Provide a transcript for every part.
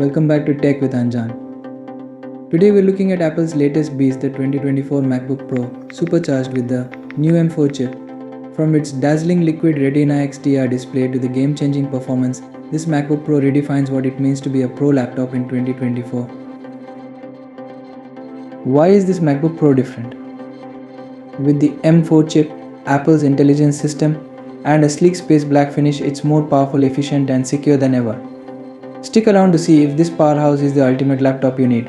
Welcome back to Tech with Anjan. Today we're looking at Apple's latest beast, the 2024 MacBook Pro, supercharged with the new M4 chip. From its dazzling liquid Retina XDR display to the game-changing performance, this MacBook Pro redefines what it means to be a pro laptop in 2024. Why is this MacBook Pro different? With the M4 chip, Apple's intelligence system, and a sleek space black finish, it's more powerful, efficient, and secure than ever. Stick around to see if this powerhouse is the ultimate laptop you need.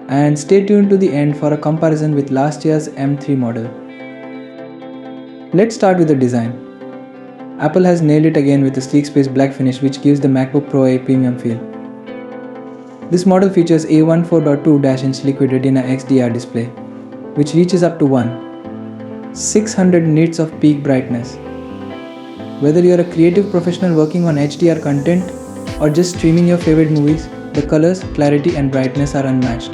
And stay tuned to the end for a comparison with last year's M3 model. Let's start with the design. Apple has nailed it again with a sleek space black finish which gives the MacBook Pro a premium feel. This model features a 14.2" liquid Retina XDR display, which reaches up to 600 nits of peak brightness. Whether you're a creative professional working on HDR content or just streaming your favorite movies, the colors, clarity and brightness are unmatched.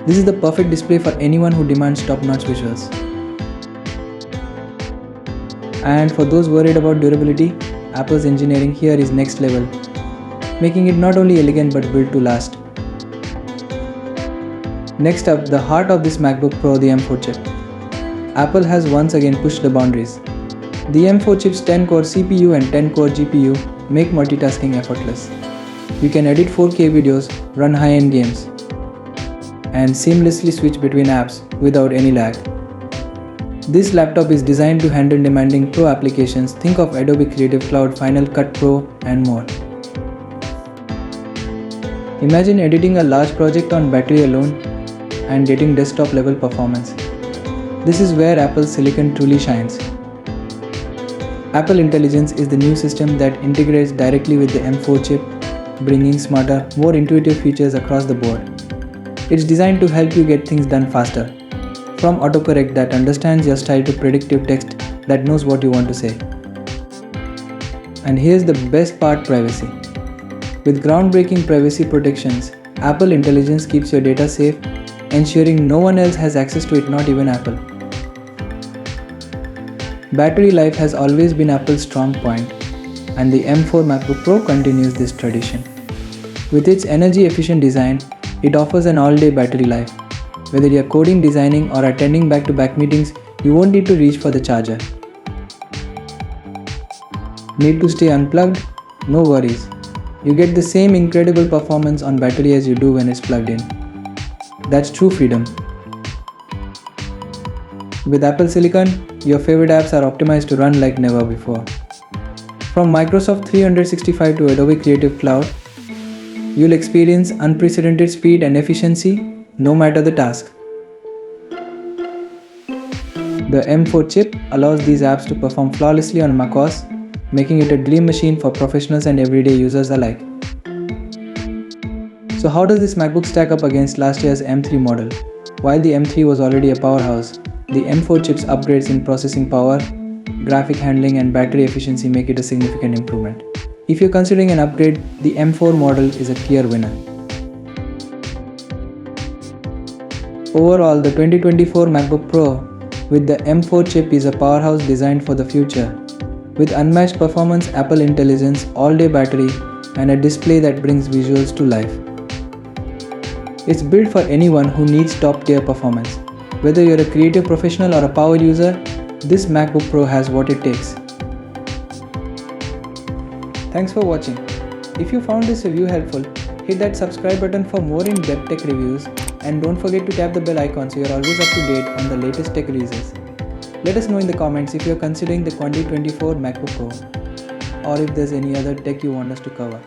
This is the perfect display for anyone who demands top-notch visuals. And for those worried about durability, Apple's engineering here is next level, making it not only elegant but built to last. Next up, the heart of this MacBook Pro, the M4 chip. Apple has once again pushed the boundaries. The M4 chip's 10-core CPU and 10-core GPU make multitasking effortless. You can edit 4K videos, run high-end games, and seamlessly switch between apps without any lag. This laptop is designed to handle demanding pro applications. Think of Adobe Creative Cloud, Final Cut Pro, and more. Imagine editing a large project on battery alone and getting desktop-level performance. This is where Apple's silicon truly shines. Apple Intelligence is the new system that integrates directly with the M4 chip, bringing smarter, more intuitive features across the board. It's designed to help you get things done faster, from autocorrect that understands your style to predictive text that knows what you want to say. And here's the best part: privacy. With groundbreaking privacy protections, Apple Intelligence keeps your data safe, ensuring no one else has access to it, not even Apple. Battery life has always been Apple's strong point, and the M4 MacBook Pro continues this tradition. With its energy-efficient design, it offers an all-day battery life. Whether you're coding, designing, or attending back-to-back meetings, you won't need to reach for the charger. Need to stay unplugged? No worries. You get the same incredible performance on battery as you do when it's plugged in. That's true freedom. With Apple Silicon, your favorite apps are optimized to run like never before. From Microsoft 365 to Adobe Creative Cloud, you'll experience unprecedented speed and efficiency no matter the task. The M4 chip allows these apps to perform flawlessly on macOS, making it a dream machine for professionals and everyday users alike. So how does this MacBook stack up against last year's M3 model? While the M3 was already a powerhouse, the M4 chip's upgrades in processing power, graphic handling and battery efficiency make it a significant improvement. If you're considering an upgrade, the M4 model is a clear winner. Overall, the 2024 MacBook Pro with the M4 chip is a powerhouse designed for the future. With unmatched performance, Apple Intelligence, all-day battery, and a display that brings visuals to life. It's built for anyone who needs top-tier performance. Whether you're a creative professional or a power user, this MacBook Pro has what it takes. Thanks for watching. If you found this review helpful, hit that subscribe button for more in-depth tech reviews, and don't forget to tap the bell icon so you're always up to date on the latest tech releases. Let us know in the comments if you're considering the 2024 MacBook Pro, or if there's any other tech you want us to cover.